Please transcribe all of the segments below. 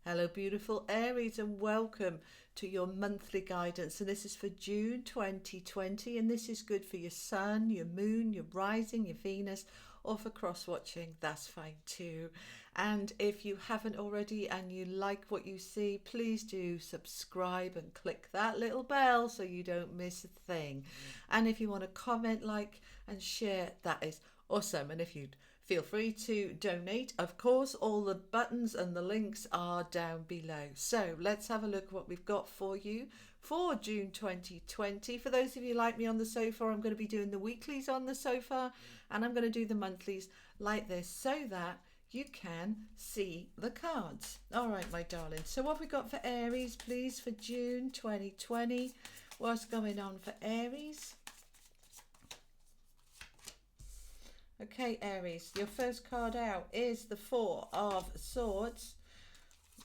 Hello, beautiful Aries, and welcome to your monthly guidance. And this is for June 2020, and this is good for your sun, your moon, your rising, your Venus, or for cross watching, that's fine too. And if you haven't already and you like what you see, please do subscribe and click that little bell so you don't miss a thing. And if you want to comment, like, and share, that is awesome. And if you'd feel free to donate. Of course, all the buttons and the links are down below. So let's have a look at what we've got for you for June 2020. For those of you like me on the sofa, I'm going to be doing the weeklies on the sofa, and I'm going to do the monthlies like this so that you can see the cards. All right, my darling. So what have we got for Aries, please, for June 2020? What's going on for Aries? Okay, Aries, your first card out is the Four of Swords.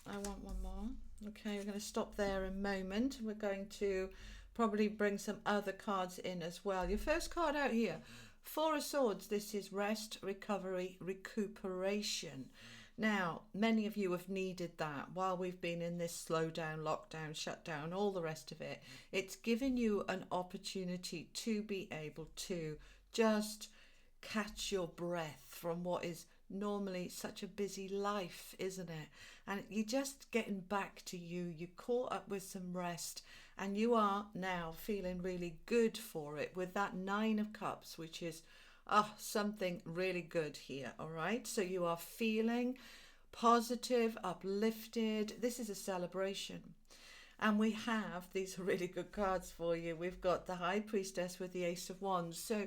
I want one more. Okay, we're going to stop there a moment. We're going to probably bring some other cards in as well. Your first card out here, Four of Swords. This is rest, recovery, recuperation. Now, many of you have needed that while we've been in this slowdown, lockdown, shutdown, all the rest of it. It's given you an opportunity to be able to just catch your breath from what is normally such a busy life, isn't it? And you're just getting back to you. You caught up with some rest, and you are now feeling really good for it with that Nine of Cups, which is something really good here. All right, so you are feeling positive, uplifted. This is a celebration. And we have these really good cards for you. We've got the High Priestess with the Ace of Wands. So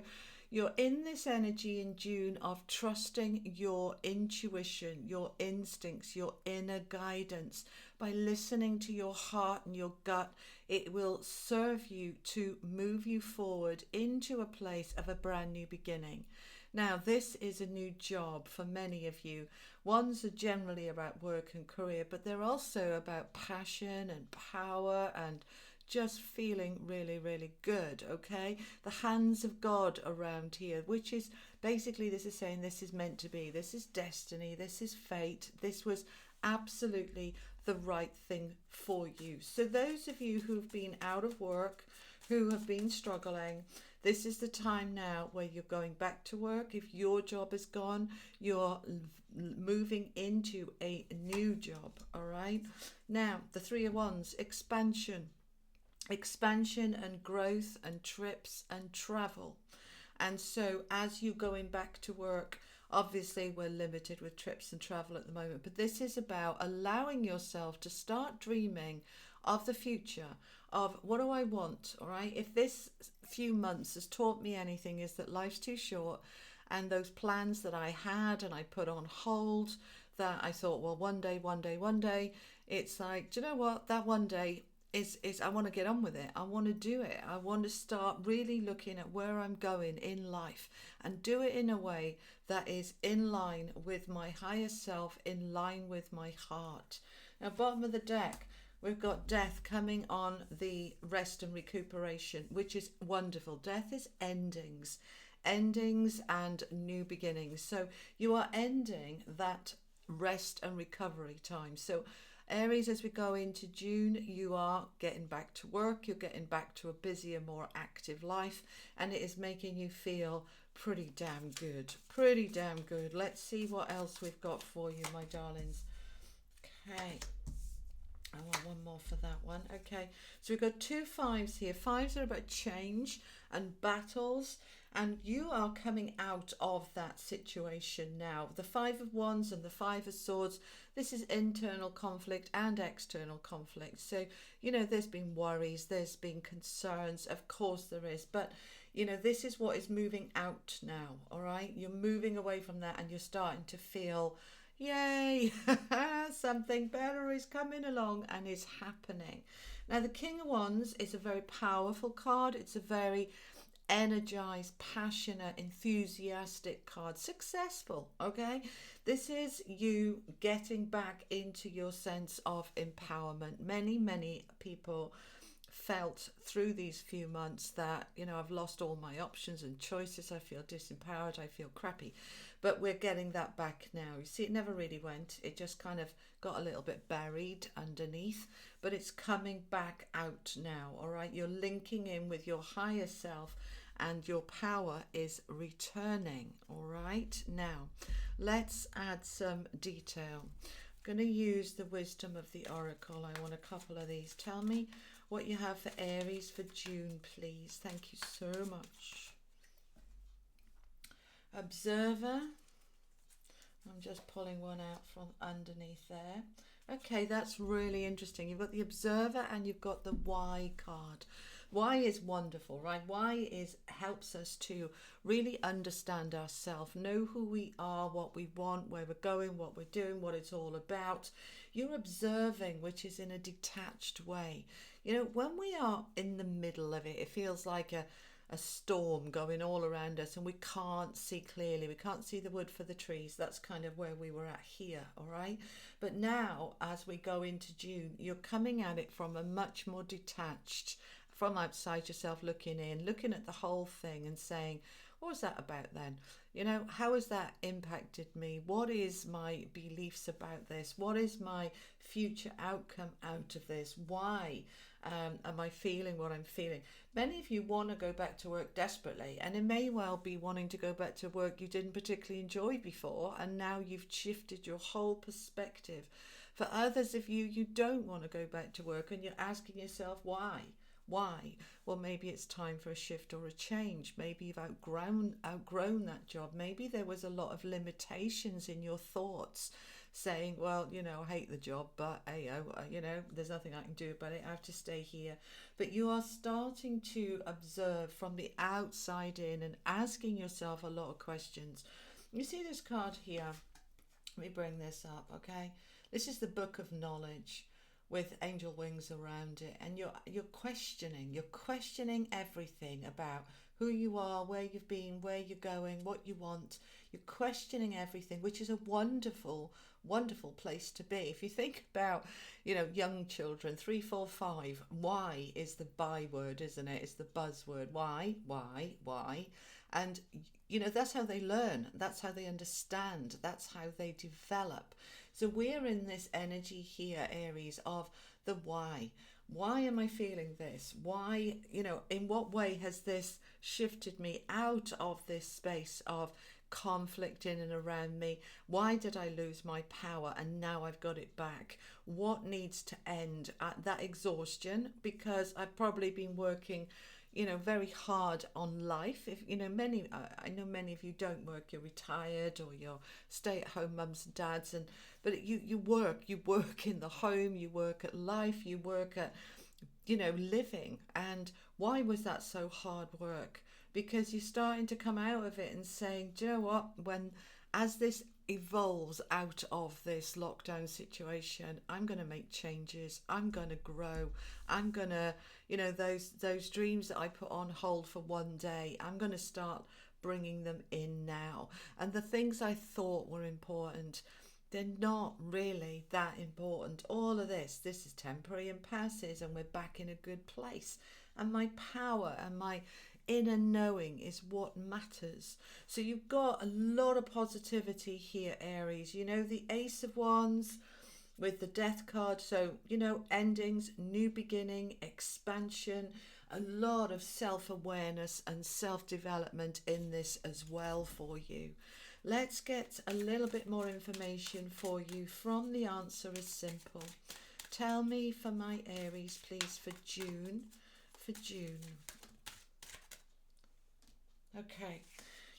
you're in this energy in June of trusting your intuition, your instincts, your inner guidance. By listening to your heart and your gut, it will serve you to move you forward into a place of a brand new beginning. Now, this is a new job for many of you. Ones are generally about work and career, but they're also about passion and power and just feeling really, really good, okay? The hands of God around here, which is basically, this is saying this is meant to be. This is destiny. This is fate. This was absolutely the right thing for you. So those of you who've been out of work, who have been struggling, this is the time now where you're going back to work. If your job is gone, you're moving into a new job, all right? Now, the Three of Wands, expansion and growth and trips and travel. And so as you're going back to work, obviously we're limited with trips and travel at the moment, but this is about allowing yourself to start dreaming of the future, of what do I want, all right? If this few months has taught me anything, is that life's too short, and those plans that I had and I put on hold, that I thought, well, one day, it's like, do you know what, that one day is I want to get on with it. I want to do it. I want to start really looking at where I'm going in life and do it in a way that is in line with my higher self, in line with my heart. Now, bottom of the deck, we've got death coming on the rest and recuperation, which is wonderful. Death is endings and new beginnings. So you are ending that rest and recovery time. So Aries, as we go into June, you are getting back to work, you're getting back to a busier, more active life, and it is making you feel pretty damn good. Pretty damn good. Let's see what else we've got for you, my darlings. Okay. I want one more for that one. Okay, so we've got two fives here. Fives are about change and battles, and you are coming out of that situation now. The Five of Wands and the Five of Swords, this is internal conflict and external conflict. So, you know, there's been worries, there's been concerns, of course there is, but you know, this is what is moving out now, all right? You're moving away from that and you're starting to feel, yay, something better is coming along and is happening. Now, the King of Wands is a very powerful card. It's a very energized, passionate, enthusiastic card. Successful, okay? This is you getting back into your sense of empowerment. Many people felt through these few months that, you know, I've lost all my options and choices. I feel disempowered. I feel crappy. But we're getting that back now. You see, it never really went. It just kind of got a little bit buried underneath, but it's coming back out now, all right? You're linking in with your higher self and your power is returning, all right? Now, let's add some detail. I'm going to use the wisdom of the oracle. I want a couple of these. Tell me what you have for Aries for June, please. Thank you so much. Observer. I'm just pulling one out from underneath there. Okay, that's really interesting. You've got the Observer and you've got the Why card. Why is wonderful, right? Why is helps us to really understand ourselves, know who we are, what we want, where we're going, what we're doing, what it's all about. You're observing, which is in a detached way. You know, when we are in the middle of it, it feels like a storm going all around us and we can't see clearly. We can't see the wood for the trees. That's kind of where we were at here, all right? But now, as we go into June, you're coming at it from a much more detached, from outside yourself, looking in, looking at the whole thing and saying, what was that about then? You know, how has that impacted me? What is my beliefs about this? What is my future outcome out of this? Why am I feeling what I'm feeling? Many of you want to go back to work desperately, and it may well be wanting to go back to work you didn't particularly enjoy before, and now you've shifted your whole perspective. For others of you, you don't want to go back to work and you're asking yourself why. Why? Well, maybe it's time for a shift or a change. Maybe you've outgrown that job. Maybe there was a lot of limitations in your thoughts saying, well, you know, I hate the job, but hey, you know, there's nothing I can do about it. I have to stay here. But you are starting to observe from the outside in and asking yourself a lot of questions. You see this card here? Let me bring this up, okay? This is the Book of Knowledge with angel wings around it, and you're questioning everything about who you are, where you've been, where you're going, what you want. You're questioning everything, which is a wonderful place to be. If you think about, you know, young children, 3, 4, 5, why is the byword, isn't it? It's the buzzword. Why, and you know, that's how they learn, that's how they understand, that's how they develop. So we're in this energy here, Aries, of the why. Why am I feeling this? Why, you know, in what way has this shifted me out of this space of conflict in and around me? Why did I lose my power and now I've got it back? What needs to end at that exhaustion? Because I've probably been working, you know, very hard on life. If you know, I know many of you don't work, you're retired or you're stay-at-home mums and dads, but you work in the home, you work at life, you work at, you know, living. And why was that so hard work? Because you're starting to come out of it and saying, do you know what, as this evolves out of this lockdown situation, I'm going to make changes, I'm going to grow, I'm going to, you know, those dreams that I put on hold for one day, I'm going to start bringing them in now. And the things I thought were important, they're not really that important. All of this is temporary and passes, and we're back in a good place. And my power and my inner knowing is what matters. So you've got a lot of positivity here, Aries. You know, the Ace of Wands with the Death card. So, you know, endings, new beginning, expansion, a lot of self-awareness and self-development in this as well for you. Let's get a little bit more information for you from the Answer is Simple. Tell me for my Aries, please, for June. Okay,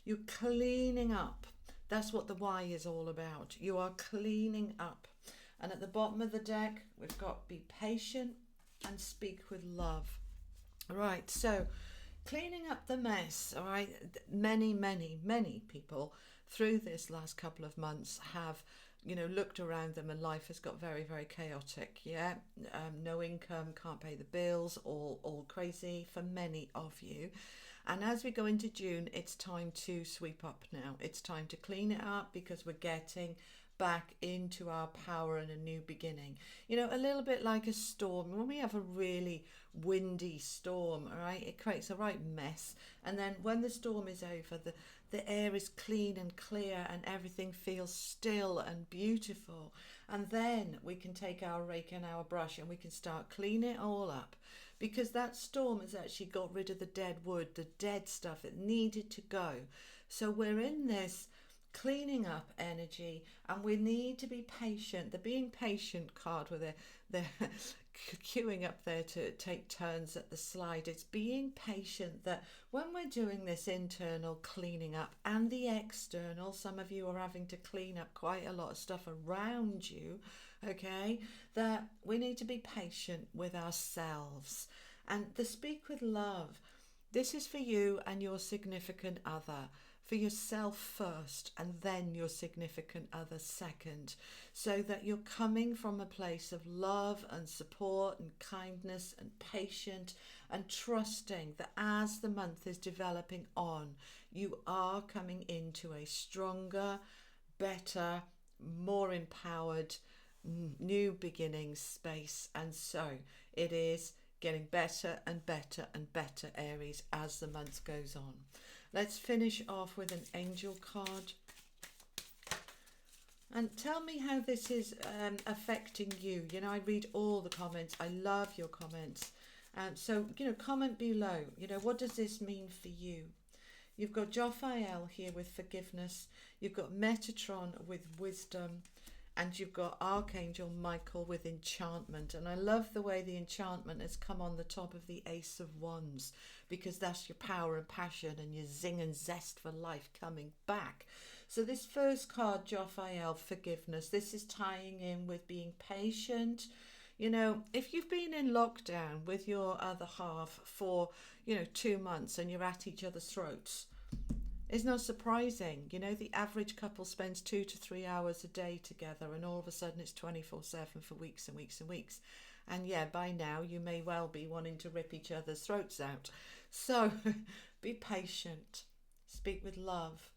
you're cleaning up. That's what the why is all about. You are cleaning up. And at the bottom of the deck, we've got be patient and speak with love. All right, so cleaning up the mess, all right? Many people through this last couple of months have, you know, looked around them and life has got very, very chaotic, yeah? No income, can't pay the bills, all crazy for many of you. And as we go into June, it's time to sweep up now. It's time to clean it up because we're getting back into our power and a new beginning. You know, a little bit like a storm. When we have a really windy storm, all right, it creates a right mess. And then when the storm is over, the air is clean and clear and everything feels still and beautiful. And then we can take our rake and our brush and we can start cleaning it all up, because that storm has actually got rid of the dead wood, the dead stuff that needed to go. So we're in this cleaning up energy, and we need to be patient. The being patient card, where they're queuing up there to take turns at the slide. It's being patient, that when we're doing this internal cleaning up and the external, some of you are having to clean up quite a lot of stuff around you, okay, that we need to be patient with ourselves. And the speak with love, this is for you and your significant other. For yourself first, and then your significant other second, so that you're coming from a place of love and support and kindness and patience, and trusting that as the month is developing on, you are coming into a stronger, better, more empowered, new beginning space. And so it is getting better and better and better, Aries, as the month goes on. Let's finish off with an angel card. And tell me how this is affecting you. You know, I read all the comments. I love your comments. So, you know, comment below. You know, what does this mean for you? You've got Jophiel here with forgiveness. You've got Metatron with wisdom. And you've got Archangel Michael with enchantment. And I love the way the enchantment has come on the top of the Ace of Wands, because that's your power and passion and your zing and zest for life coming back. So this first card, Jophiel, forgiveness, this is tying in with being patient. You know, if you've been in lockdown with your other half for, 2 months and you're at each other's throats, it's not surprising. You know, the average couple spends 2 to 3 hours a day together, and all of a sudden it's 24/7 for weeks and weeks and weeks. And yeah, by now you may well be wanting to rip each other's throats out. So be patient, speak with love,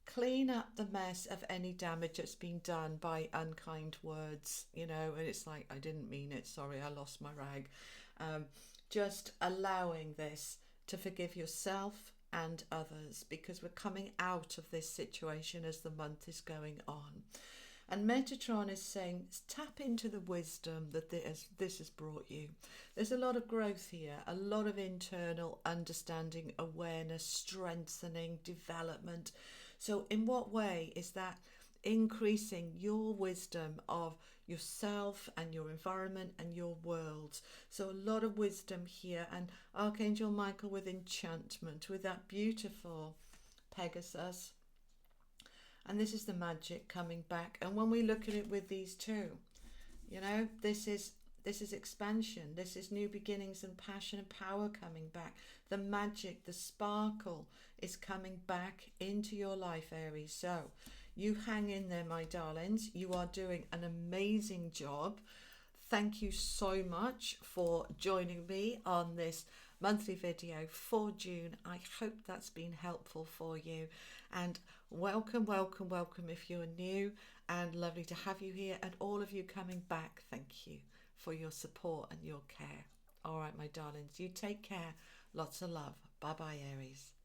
clean up the mess of any damage that's been done by unkind words, and it's like, I didn't mean it, sorry, I lost my rag. Just allowing this to forgive yourself and others, because we're coming out of this situation as the month is going on. And Metatron is saying, tap into the wisdom that this has brought you. There's a lot of growth here, a lot of internal understanding, awareness, strengthening, development. So in what way is that increasing your wisdom of yourself and your environment and your world? So a lot of wisdom here. And Archangel Michael with enchantment, with that beautiful Pegasus. And this is the magic coming back. And when we look at it with these two, this is expansion. This is new beginnings and passion and power coming back. The magic, the sparkle is coming back into your life, Aries. So you hang in there, my darlings. You are doing an amazing job. Thank you so much for joining me on this monthly video for June. I hope that's been helpful for you. And welcome, welcome, welcome if you're new, and lovely to have you here, and all of you coming back. Thank you for your support and your care. All right, my darlings, you take care. Lots of love. Bye-bye, Aries.